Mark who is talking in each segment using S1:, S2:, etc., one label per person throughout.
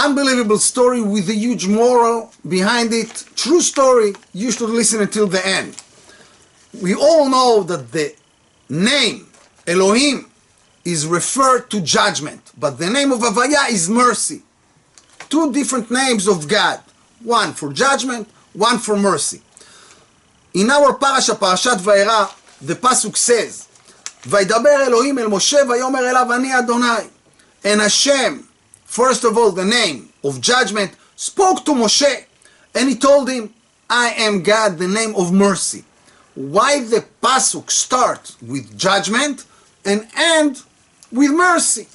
S1: Unbelievable story with a huge moral behind it. True story. You should listen until the end. We all know that the name Elohim is referred to judgment, but the name of Havaya is mercy. Two different names of God. One for judgment, one for mercy. In our parasha, Parashat Vaera, the pasuk says, "Vaydaber Elohim el Moshe vayomer elav ani Adonai." And Hashem, first of all, the name of judgment, spoke to Moshe, and he told him, "I am God, the name of mercy." Why the pasuk start with judgment and end with mercy?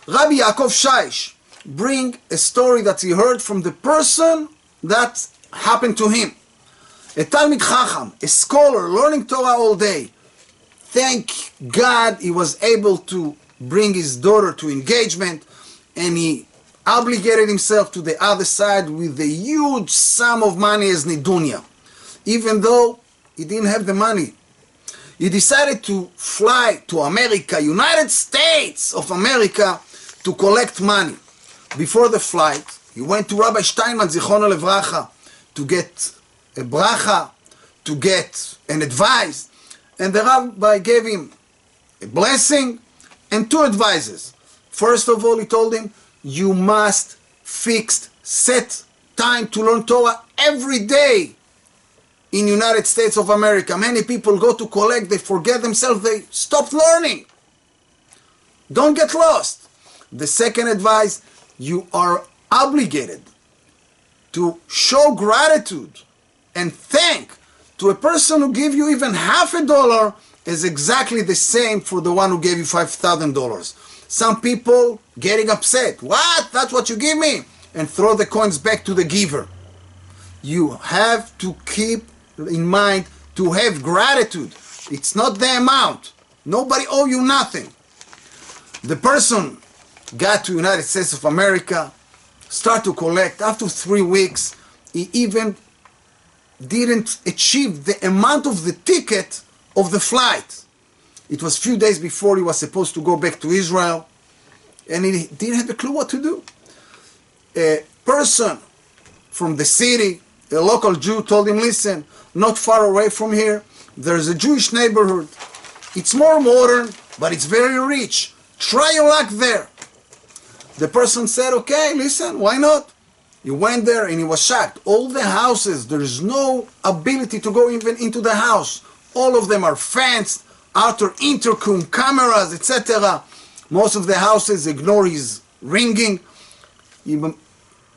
S1: Rabbi Yaakov Shaish bring a story that he heard from the person that happened to him. A Talmid Chacham, a scholar, learning Torah all day. Thank God he was able to bring his daughter to engagement, and he obligated himself to the other side with a huge sum of money as nidunya. Even though he didn't have the money, he decided to fly to America, United States of America, to collect money. Before the flight, he went to Rabbi Steinman, Zichrono Levracha, to get a bracha, to get an advice. And the rabbi gave him a blessing and two advices. First of all, he told him, you must set time to learn Torah every day in United States of America. Many people go to collect, they forget themselves, they stop learning. Don't get lost. The second advice, you are obligated to show gratitude and thank to a person who gave you even $50 is exactly the same for the one who gave you $5,000. Some people getting upset. What? That's what you give me? And throw the coins back to the giver. You have to keep in mind to have gratitude. It's not the amount. Nobody owe you nothing. The person got to United States of America, start to collect. After 3 weeks, he even didn't achieve the amount of the ticket of the flight. It was a few days before he was supposed to go back to Israel, and he didn't have a clue what to do. A person from the city, a local Jew, told him, listen, not far away from here, there's a Jewish neighborhood. It's more modern, but it's very rich. Try your luck there. The person said, okay, listen, why not? He went there and he was shocked. All the houses, there is no ability to go even into the house. All of them are fenced, outer intercom, cameras, etc. Most of the houses ignore his ringing. He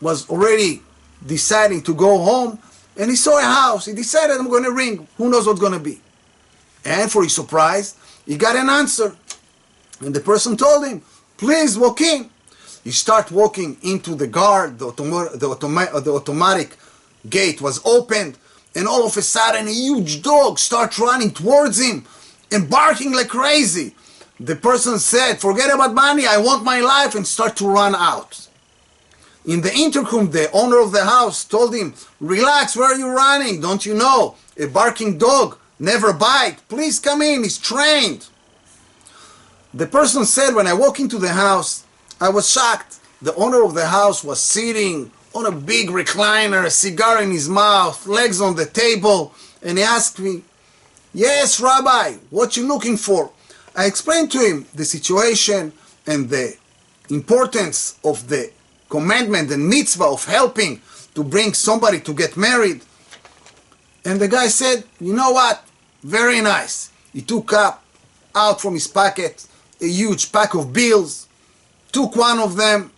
S1: was already deciding to go home, and he saw a house. He decided, I'm going to ring. Who knows what's going to be? And for his surprise, he got an answer. And the person told him, please walk in. He started walking into the guard. The automatic gate was opened, and all of a sudden a huge dog starts running towards him and barking like crazy. The person said, forget about money, I want my life, and start to run out. In the intercom, the owner of the house told him, relax, where are you running? Don't you know? A barking dog never bites. Please come in, he's trained. The person said, when I walked into the house, I was shocked. The owner of the house was sitting on a big recliner, a cigar in his mouth, legs on the table, and he asked me, yes, Rabbi, what you looking for? I explained to him the situation and the importance of the commandment and mitzvah of helping to bring somebody to get married. And the guy said, you know what? Very nice. He took out from his pocket a huge pack of bills, took one of them,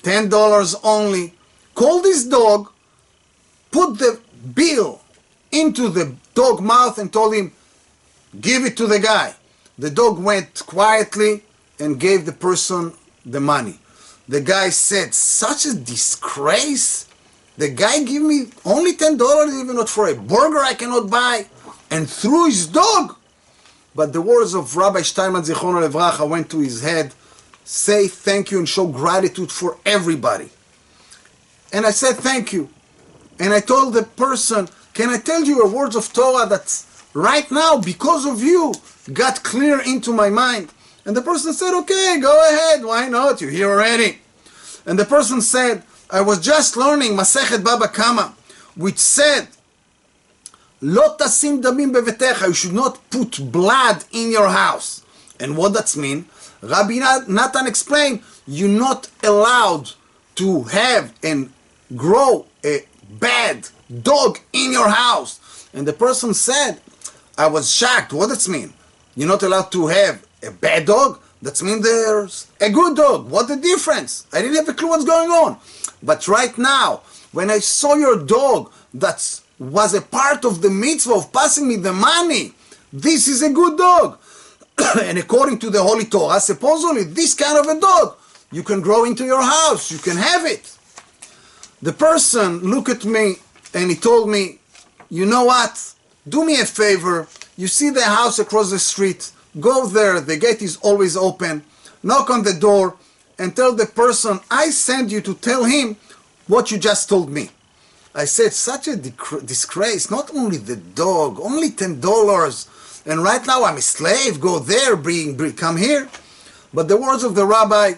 S1: $10 only, called his dog, put the bill into the dog mouth and told him, give it to the guy. The dog went quietly and gave the person the money. The guy said, such a disgrace. The guy gave me only $10, even not for a burger I cannot buy, and threw his dog. But the words of Rabbi Steinman Zichrono Levracha went to his head. Say thank you and show gratitude for everybody. And I said thank you. And I told the person, can I tell you a words of Torah that right now, because of you, got clear into my mind? And the person said, okay, go ahead, why not? You're here already. And the person said, I was just learning Masechet Baba Kama, which said, Lo tasim damim bevetecha, you should not put blood in your house. And what does mean? Rabbi Natan explained, you're not allowed to have and grow a bad dog in your house. And the person said, I was shocked. What does mean? You're not allowed to have a bad dog? That means there's a good dog. What the difference? I didn't have a clue what's going on. But right now, when I saw your dog that was a part of the mitzvah of passing me the money, this is a good dog. And according to the Holy Torah, supposedly this kind of a dog you can grow into your house, you can have it. The person looked at me and he told me, you know what, do me a favor, you see the house across the street, go there, the gate is always open, knock on the door and tell the person, I send you to tell him what you just told me. I said, such a disgrace, not only the dog, only $10, and right now I'm a slave, go there, come here. But the words of the rabbi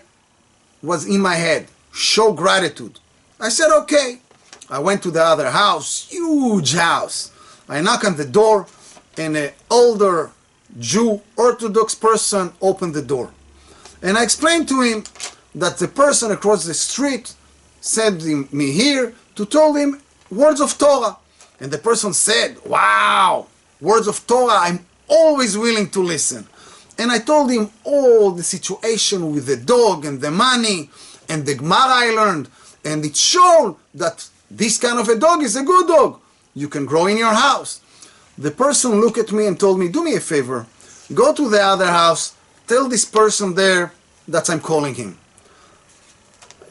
S1: was in my head, show gratitude. I said, okay. I went to the other house, huge house. I knock on the door, and an older Jew, Orthodox person opened the door. And I explained to him that the person across the street sent me here to tell him words of Torah. And the person said, wow, words of Torah, I'm always willing to listen. And I told him all the situation with the dog and the money and the Gemara I learned. And it showed that this kind of a dog is a good dog. You can grow in your house. The person looked at me and told me, do me a favor. Go to the other house. Tell this person there that I'm calling him.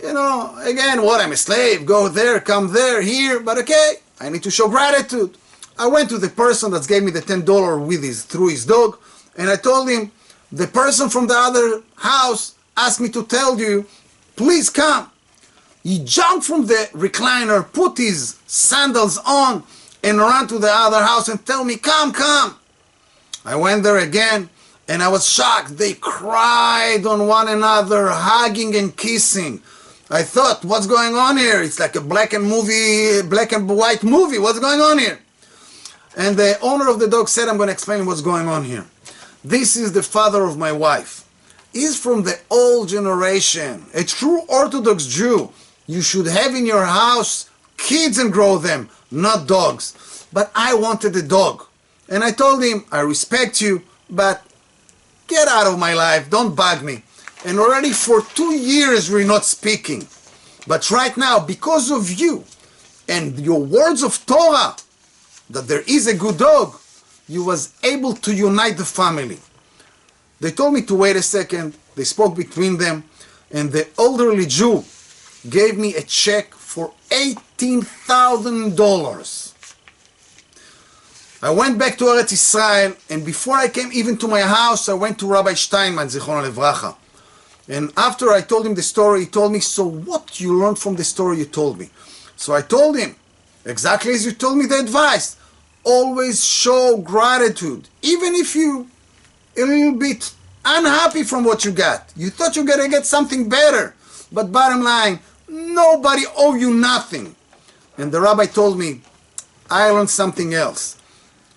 S1: You know, again, what, I'm a slave. Go there, come there, here. But okay, I need to show gratitude. I went to the person that gave me the $10 through his dog. And I told him, the person from the other house asked me to tell you, please come. He jumped from the recliner, put his sandals on, and ran to the other house and told me, come, come. I went there again, and I was shocked. They cried on one another, hugging and kissing. I thought, what's going on here? It's like a black and white movie. What's going on here? And the owner of the dog said, I'm going to explain what's going on here. This is the father of my wife. He's from the old generation, a true Orthodox Jew. You should have in your house kids and grow them, not dogs. But I wanted a dog. And I told him, I respect you, but get out of my life, don't bug me. And already for 2 years we're not speaking. But right now, because of you and your words of Torah, that there is a good dog, you was able to unite the family. They told me to wait a second. They spoke between them, and the elderly Jew gave me a check for $18,000. I went back to Eretz Israel, and before I came even to my house, I went to Rabbi Steinman, Zichrono Levracha. And after I told him the story, he told me, so what you learned from the story you told me? So I told him, exactly as you told me the advice, always show gratitude, even if you a little bit unhappy from what you got. You thought you were going to get something better, but bottom line, nobody owe you nothing. And the rabbi told me, I learned something else.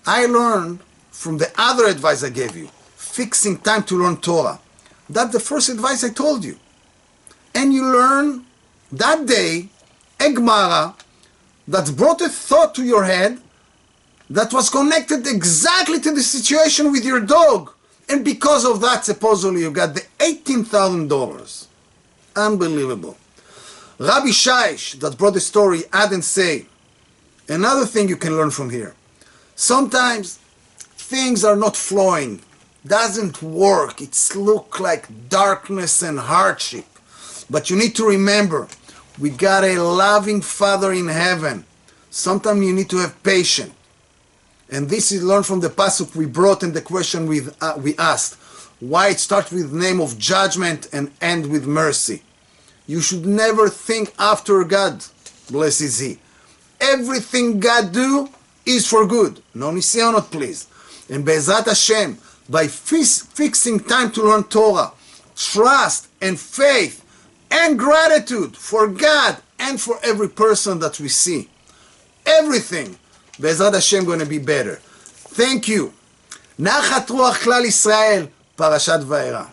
S1: I learned from the other advice I gave you, fixing time to learn Torah. That's the first advice I told you. And you learn that day a Gemara that brought a thought to your head that was connected exactly to the situation with your dog. And because of that, supposedly you got the $18,000. Unbelievable. Rabbi Shaish, that brought the story, add and say, another thing you can learn from here. Sometimes things are not flowing, doesn't work, it's look like darkness and hardship. But you need to remember, we got a loving Father in heaven. Sometimes you need to have patience. And this is learned from the pasuk we brought and the question we asked. Why it starts with name of judgment and end with mercy. You should never think after God, blessed is He. Everything God do is for good. No nisyanot, please. And Be'ezrat Hashem, by fixing time to learn Torah, trust and faith, and gratitude for God and for every person that we see. Everything, Be'ezrat Hashem, going to be better. Thank you. נחת רוח כלל ישראל, פרשת וארא.